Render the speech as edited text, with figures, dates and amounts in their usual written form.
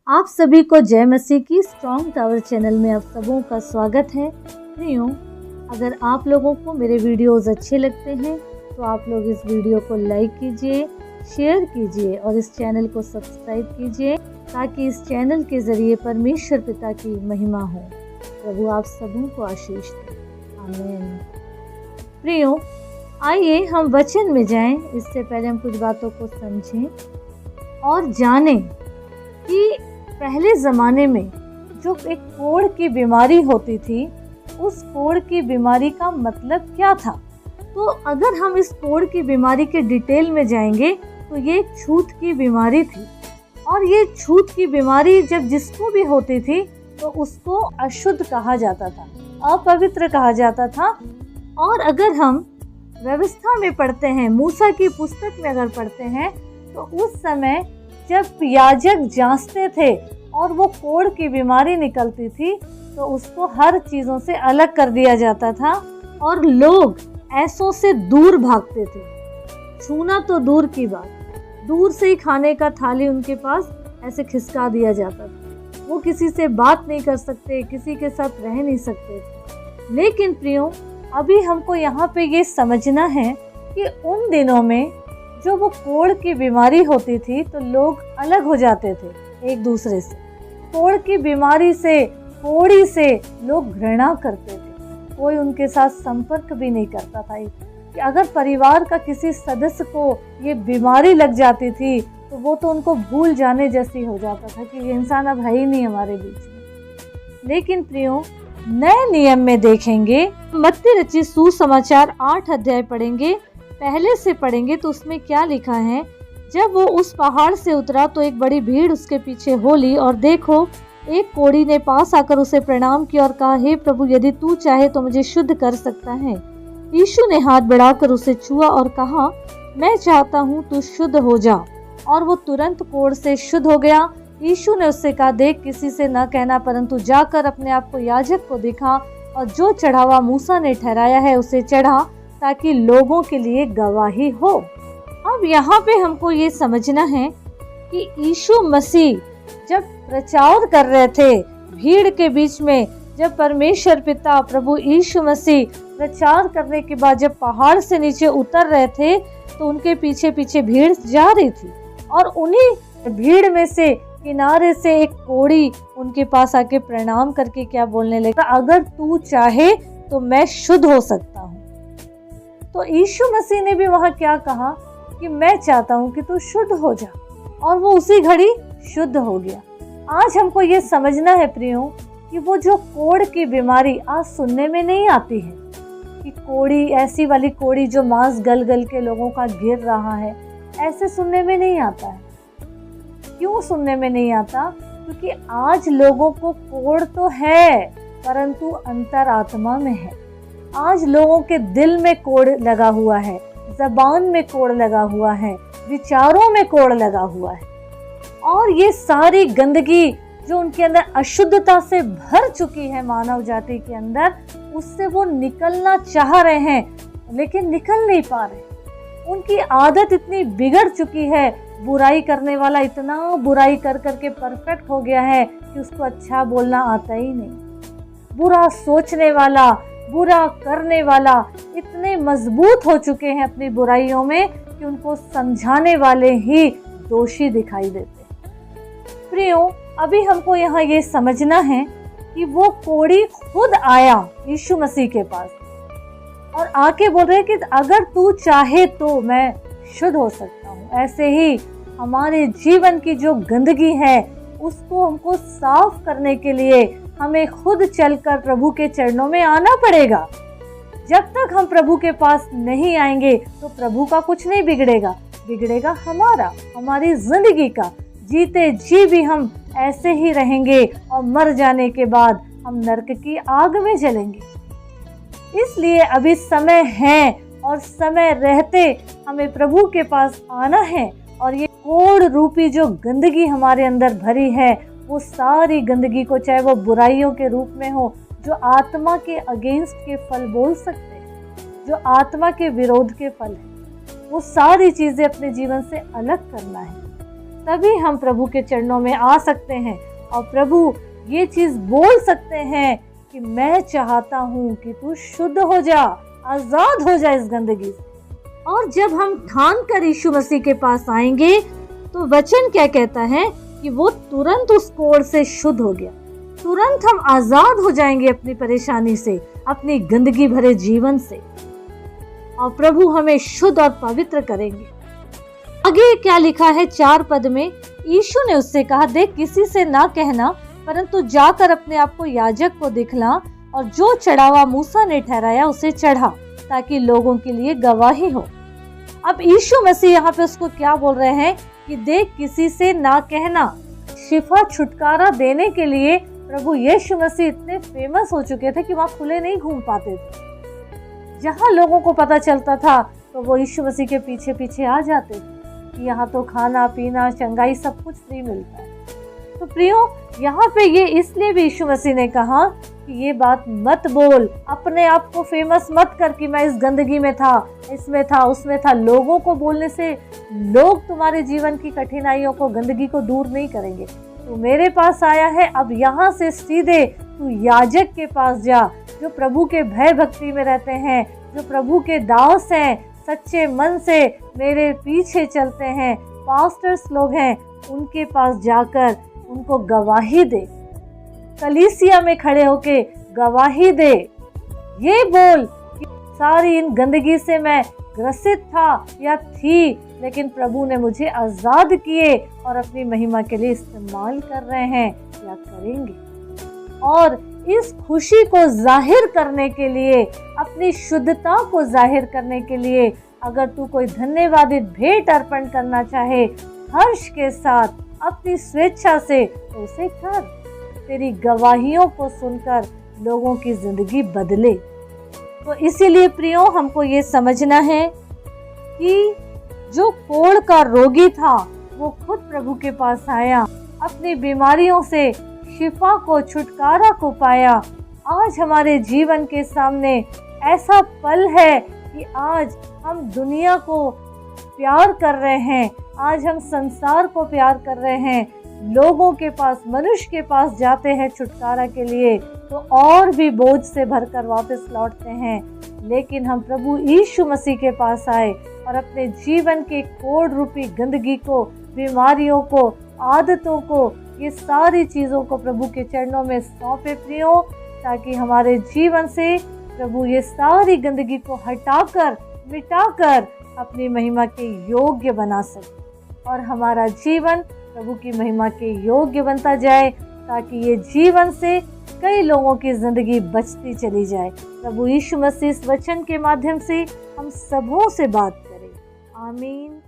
आप सभी को जय मसीह की स्ट्रॉन्ग टावर चैनल में आप सबों का स्वागत है। प्रियों, अगर आप लोगों को मेरे वीडियोस अच्छे लगते हैं तो आप लोग इस वीडियो को लाइक कीजिए, शेयर कीजिए और इस चैनल को सब्सक्राइब कीजिए ताकि इस चैनल के ज़रिए परमेश्वर पिता की महिमा हो। प्रभु आप सबों को आशीष दे। आमीन। प्रियों, आइए हम वचन में जाएं। इससे पहले हम कुछ बातों को समझें और जानें कि पहले ज़माने में जो एक कोढ़ की बीमारी होती थी, उस कोढ़ की बीमारी का मतलब क्या था। तो अगर हम इस कोढ़ की बीमारी के डिटेल में जाएंगे तो ये एक छूत की बीमारी थी और ये छूत की बीमारी जब जिसको भी होती थी तो उसको अशुद्ध कहा जाता था, अपवित्र कहा जाता था। और अगर हम व्यवस्था में पढ़ते हैं, मूसा की पुस्तक में अगर पढ़ते हैं तो उस समय जब याजक जांचते थे और वो कोढ़ की बीमारी निकलती थी तो उसको हर चीज़ों से अलग कर दिया जाता था और लोग ऐसों से दूर भागते थे। छूना तो दूर की बात, दूर से ही खाने का थाली उनके पास ऐसे खिसका दिया जाता था। वो किसी से बात नहीं कर सकते, किसी के साथ रह नहीं सकते थे। लेकिन प्रियों, अभी हमको यहाँ पे ये समझना है कि उन दिनों में जो वो कोढ़ की बीमारी होती थी तो लोग अलग हो जाते थे एक दूसरे से। कोढ़ की बीमारी से, कोढ़ी से लोग घृणा करते थे, कोई उनके साथ संपर्क भी नहीं करता था। कि अगर परिवार का किसी सदस्य को ये बीमारी लग जाती थी तो वो तो उनको भूल जाने जैसी हो जाता था कि ये इंसान अब है ही नहीं हमारे बीच में। लेकिन प्रियों, नए नियम में देखेंगे, मत्ती रचित सुसमाचार 8 अध्याय पढ़ेंगे, पहले से पढ़ेंगे तो उसमें क्या लिखा है। जब वो उस पहाड़ से उतरा तो एक बड़ी भीड़ उसके पीछे हो ली और देखो, एक कोढ़ी ने पास आकर उसे प्रणाम किया और कहा, हे प्रभु, यदि तू चाहे तो मुझे शुद्ध कर सकता है। यीशु ने हाथ बढ़ाकर उसे छुआ और कहा, मैं चाहता हूँ, तू शुद्ध हो जा। और वो तुरंत कोढ़ से शुद्ध हो गया। यीशु ने उससे कहा, देख, किसी से न कहना, परंतु जाकर अपने आप को याजक को दिखा और जो चढ़ावा मूसा ने ठहराया है उसे चढ़ा, ताकि लोगों के लिए गवाही हो। अब यहाँ पे हमको ये समझना है कि यीशु मसीह जब प्रचार कर रहे थे भीड़ के बीच में, जब परमेश्वर पिता प्रभु यीशु मसीह प्रचार करने के बाद जब पहाड़ से नीचे उतर रहे थे तो उनके पीछे पीछे भीड़ जा रही थी और उन्हीं भीड़ में से किनारे से एक कोढ़ी उनके पास आके प्रणाम करके क्या बोलने लगा, अगर तू चाहे तो मैं शुद्ध हो सकता हूँ। तो यीशु मसीह ने भी वहाँ क्या कहा कि मैं चाहता हूँ कि तू शुद्ध हो जा, और वो उसी घड़ी शुद्ध हो गया। आज हमको ये समझना है प्रियों कि वो जो कोढ़ की बीमारी आज सुनने में नहीं आती है कि कोढ़ी, ऐसी वाली कोढ़ी जो मांस गल गल के लोगों का गिर रहा है, ऐसे सुनने में नहीं आता है। क्यों सुनने में नहीं आता? क्योंकि आज लोगों को कोढ़ तो है परंतु अंतरात्मा में है। आज लोगों के दिल में कोढ़ लगा हुआ है, ज़बान में कोढ़ लगा हुआ है, विचारों में कोढ़ लगा हुआ है। और ये सारी गंदगी जो उनके अंदर अशुद्धता से भर चुकी है मानव जाति के अंदर, उससे वो निकलना चाह रहे हैं लेकिन निकल नहीं पा रहे। उनकी आदत इतनी बिगड़ चुकी है, बुराई करने वाला इतना बुराई कर करके परफेक्ट हो गया है कि उसको अच्छा बोलना आता ही नहीं। बुरा सोचने वाला, बुरा करने वाला इतने मजबूत हो चुके हैं अपनी बुराइयों में कि उनको समझाने वाले ही दोषी दिखाई देते हैं। प्रियों, अभी हमको यहाँ ये समझना है कि वो कोढ़ी खुद आया यीशु मसीह के पास और आके बोल रहे कि अगर तू चाहे तो मैं शुद्ध हो सकता हूँ। ऐसे ही हमारे जीवन की जो गंदगी है उसको हमको साफ करने के लिए हमें खुद चलकर प्रभु के चरणों में आना पड़ेगा। जब तक हम प्रभु के पास नहीं आएंगे तो प्रभु का कुछ नहीं बिगड़ेगा, बिगड़ेगा हमारी जिंदगी का। जीते जी भी हम ऐसे ही रहेंगे और मर जाने के बाद हम नरक की आग में जलेंगे। इसलिए अभी समय है और समय रहते हमें प्रभु के पास आना है और ये कोढ़ रूपी जो गंदगी हमारे अंदर भरी है, वो सारी गंदगी को, चाहे वो बुराइयों के रूप में हो, जो आत्मा के अगेंस्ट के फल बोल सकते हैं, जो आत्मा के विरोध के फल है, वो सारी चीज़ें अपने जीवन से अलग करना है तभी हम प्रभु के चरणों में आ सकते हैं और प्रभु ये चीज़ बोल सकते हैं कि मैं चाहता हूँ कि तू शुद्ध हो जा, आज़ाद हो जा इस गंदगी से। और जब हम ठान कर यीशु मसीह के पास आएंगे तो वचन क्या कहता है कि वो तुरंत उस कोढ़ से शुद्ध हो गया। तुरंत हम आज़ाद हो जाएंगे अपनी परेशानी से, अपनी गंदगी भरे जीवन से, और प्रभु हमें शुद्ध और पवित्र करेंगे। आगे क्या लिखा है 4 पद में, यीशु ने उससे कहा, देख किसी से ना कहना, परंतु जाकर अपने आप को याजक को दिखला और जो चढ़ावा मूसा ने ठहराया उसे चढ़ा, ताकि लोगों के लिए गवाही हो। अब यीशु मसीह यहाँ पे उसको क्या बोल रहे हैं कि देख किसी से ना कहना। शिफा छुटकारा देने के लिए प्रभु यीशु मसीह इतने फेमस हो चुके थे कि वहाँ खुले नहीं घूम पाते थे। जहाँ लोगों को पता चलता था तो वो यीशु मसीह के पीछे पीछे आ जाते थे कि यहाँ तो खाना पीना चंगाई सब कुछ फ्री मिलता है। तो प्रियो, यहाँ पे ये इसलिए भी यीशु मसीह ने कहा कि ये बात मत बोल, अपने आप को फेमस मत कर कि मैं इस गंदगी में था, इसमें था, उसमें था। लोगों को बोलने से लोग तुम्हारे जीवन की कठिनाइयों को, गंदगी को दूर नहीं करेंगे। तू मेरे पास आया है, अब यहाँ से सीधे तू याजक के पास जा, जो प्रभु के भय भक्ति में रहते हैं, जो प्रभु के दास हैं, सच्चे मन से मेरे पीछे चलते हैं, पास्टर्स लोग हैं, उनके पास जाकर उनको गवाही दे, कलीसिया में खड़े होके गवाही दे। ये बोल कि सारी इन गंदगी से मैं ग्रसित था या थी, लेकिन प्रभु ने मुझे आज़ाद किए और अपनी महिमा के लिए इस्तेमाल कर रहे हैं या करेंगे। और इस खुशी को जाहिर करने के लिए, अपनी शुद्धता को जाहिर करने के लिए, अगर तू कोई धन्यवादित भेंट अर्पण करना चाहे हर्ष के साथ, अपनी स्वेच्छा से, तो उसे कर। तेरी गवाहियों को सुनकर लोगों की जिंदगी बदले। तो इसीलिए प्रियो, हमको ये समझना है कि जो कोढ़ का रोगी था वो खुद प्रभु के पास आया, अपनी बीमारियों से शिफा को, छुटकारा को पाया। आज हमारे जीवन के सामने ऐसा पल है कि आज हम दुनिया को प्यार कर रहे हैं, आज हम संसार को प्यार कर रहे हैं, लोगों के पास, मनुष्य के पास जाते हैं छुटकारा के लिए तो और भी बोझ से भरकर वापस लौटते हैं। लेकिन हम प्रभु यीशु मसीह के पास आए और अपने जीवन के कोढ़ रूपी गंदगी को, बीमारियों को, आदतों को, ये सारी चीज़ों को प्रभु के चरणों में सौंपे प्रियो, ताकि हमारे जीवन से प्रभु ये सारी गंदगी को हटाकर, मिटाकर अपनी महिमा के योग्य बना सके और हमारा जीवन प्रभु की महिमा के योग्य बनता जाए, ताकि ये जीवन से कई लोगों की ज़िंदगी बचती चली जाए। प्रभु यीशु मसीह इस वचन के माध्यम से हम सबों से बात करें। आमीन।